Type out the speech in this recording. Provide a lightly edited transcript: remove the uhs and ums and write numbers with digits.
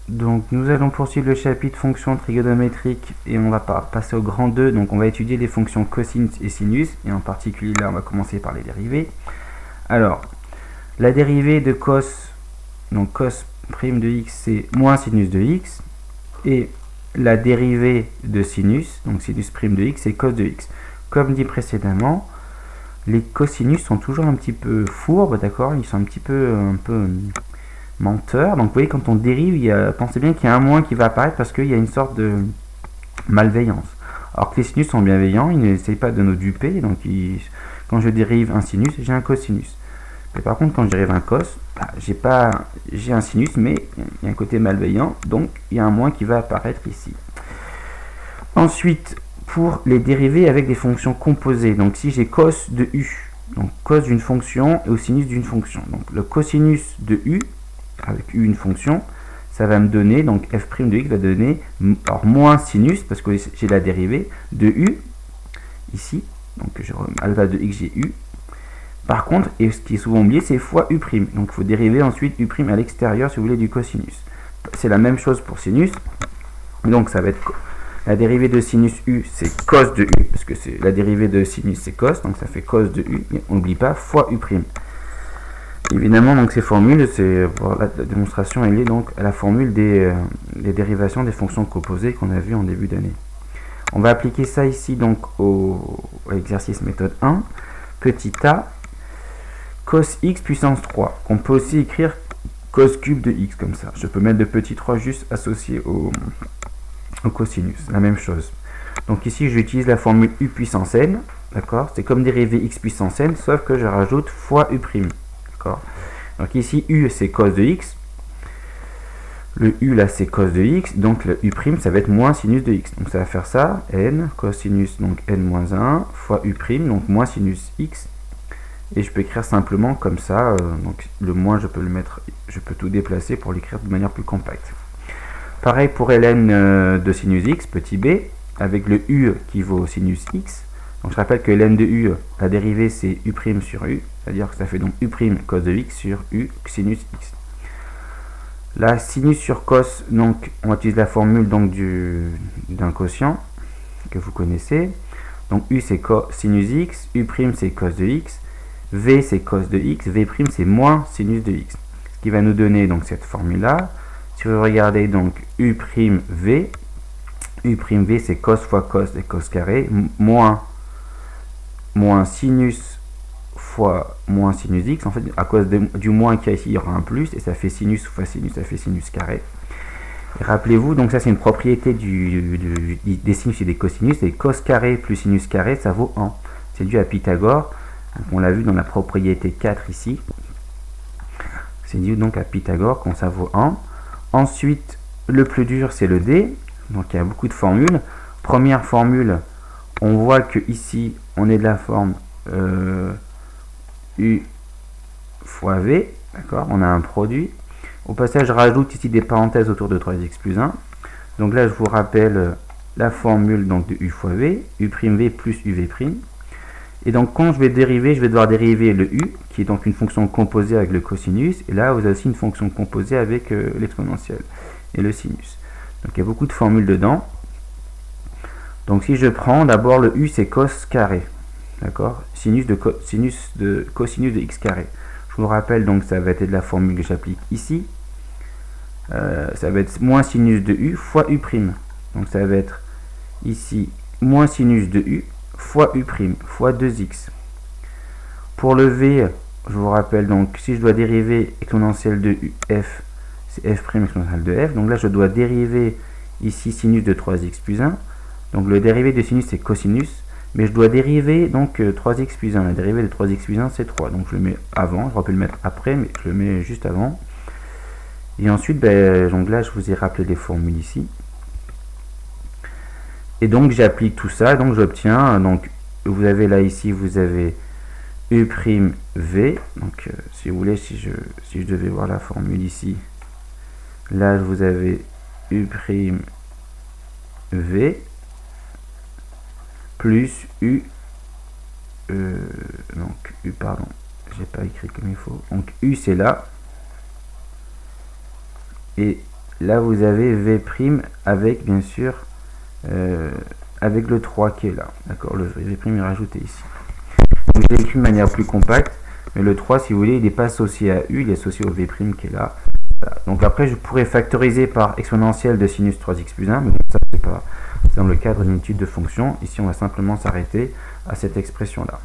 Donc nous allons poursuivre le chapitre fonctions trigonométriques et on va passer au grand 2. Donc on va étudier les fonctions cosinus et sinus, et en particulier là on va commencer par les dérivées. Alors, la dérivée de cos, donc cos prime de x, c'est moins sinus de x, et la dérivée de sinus, donc sinus prime de x, c'est cos de x. Comme dit précédemment, les cosinus sont toujours un petit peu fourbes, d'accord? Ils sont un peu menteurs. Donc vous voyez, quand on dérive, pensez bien qu'il y a un moins qui va apparaître parce qu'il y a une sorte de malveillance. Alors que les sinus sont bienveillants, ils n'essayent pas de nous duper, donc quand je dérive un sinus, j'ai un cosinus. Mais par contre, quand je dérive un cos, j'ai un sinus, mais il y a un côté malveillant, donc il y a un moins qui va apparaître ici. Ensuite, pour les dérivés avec des fonctions composées, donc si j'ai cos de u, donc cos d'une fonction et au sinus d'une fonction, donc le cosinus de u, avec u une fonction, ça va me donner, donc f' de x va donner, alors moins sinus, parce que j'ai la dérivée, de u, ici, donc alpha de x, j'ai u. Par contre, et ce qui est souvent oublié, c'est fois u', donc il faut dériver ensuite u' à l'extérieur, si vous voulez, du cosinus. C'est la même chose pour sinus, donc ça va être, la dérivée de sinus u, c'est cos de u, parce que c'est la dérivée de sinus, c'est cos, donc ça fait cos de u, mais on n'oublie pas, fois u'. Évidemment, donc ces formules, c'est pour la démonstration, elle est donc à la formule des dérivations des fonctions composées qu'on a vu en début d'année. On va appliquer ça ici donc à l'exercice méthode 1, petit a, cos x puissance 3. On peut aussi écrire cos cube de x comme ça. Je peux mettre de petit 3 juste associé au cosinus, la même chose. Donc ici, j'utilise la formule u puissance n, d'accord? C'est comme dériver x puissance n, sauf que je rajoute fois u'. Donc ici, u c'est cos de x. Le u là c'est cos de x. Donc le u' ça va être moins sinus de x. Donc ça va faire ça. N cosinus donc n moins 1 fois u', donc moins sinus x. Et je peux écrire simplement comme ça. Donc le moins je peux le mettre, je peux tout déplacer pour l'écrire de manière plus compacte. Pareil pour ln de sinus x, petit b, avec le u qui vaut sinus x. Donc je rappelle que ln de u, la dérivée c'est u' sur u, c'est-à-dire que ça fait donc u' cos de x sur u sinus x. La sinus sur cos, donc on utilise la formule donc d'un quotient que vous connaissez. Donc u c'est sinus x, u' c'est cos de x, v c'est cos de x, v' c'est moins sinus de x. Ce qui va nous donner donc cette formule-là. Si vous regardez donc u'v, u'v c'est cos fois cos et cos carré, moins sinus fois moins sinus x. En fait, à cause du moins qu'il y a ici, il y aura un plus, et ça fait sinus fois sinus, ça fait sinus carré. Et rappelez-vous, donc ça c'est une propriété des sinus et des cosinus, et cos carré plus sinus carré, ça vaut 1. C'est dû à Pythagore, donc on l'a vu dans la propriété 4 ici. C'est dû donc à Pythagore quand ça vaut 1. Ensuite, le plus dur c'est le d, donc il y a beaucoup de formules. Première formule, on voit que ici on est de la forme u fois v, d'accord, on a un produit. Au passage, je rajoute ici des parenthèses autour de 3x plus 1. Donc là, je vous rappelle la formule donc, de u fois v, u'v plus uv'. Et donc, quand je vais dériver, je vais devoir dériver le u, qui est donc une fonction composée avec le cosinus. Et là, vous avez aussi une fonction composée avec l'exponentielle et le sinus. Donc, il y a beaucoup de formules dedans. Donc, si je prends d'abord le u, c'est cos carré. D'accord, cosinus de x carré. Je vous rappelle, donc ça va être de la formule que j'applique ici. Ça va être moins sinus de u fois u'. Donc ça va être ici moins sinus de u fois u' fois 2x. Pour le v, je vous rappelle, donc si je dois dériver exponentielle de f, c'est f' exponentielle de f. Donc là, je dois dériver ici sinus de 3x plus 1. Donc le dérivé de sinus, c'est cosinus. Mais je dois dériver donc 3x plus 1. La dérivée de 3x plus 1, c'est 3. Donc je le mets avant. J'aurais pu le mettre après, mais je le mets juste avant. Et ensuite, donc là, je vous ai rappelé les formules ici. Et donc j'applique tout ça. Donc j'obtiens, donc vous avez là ici, vous avez u'v. Donc si vous voulez, si je devais voir la formule ici, là vous avez u'v plus u, donc u, pardon, j'ai pas écrit comme il faut, donc u c'est là, et là vous avez V' avec bien sûr avec le 3 qui est là. D'accord, le V' est rajouté ici. Donc je l'ai écrit de manière plus compacte, mais le 3, si vous voulez, il n'est pas associé à U, il est associé au V' qui est là. Voilà. Donc après, je pourrais factoriser par exponentielle de sinus 3x plus 1, mais bon, ça, c'est pas dans le cadre d'une étude de fonction. Ici, on va simplement s'arrêter à cette expression-là.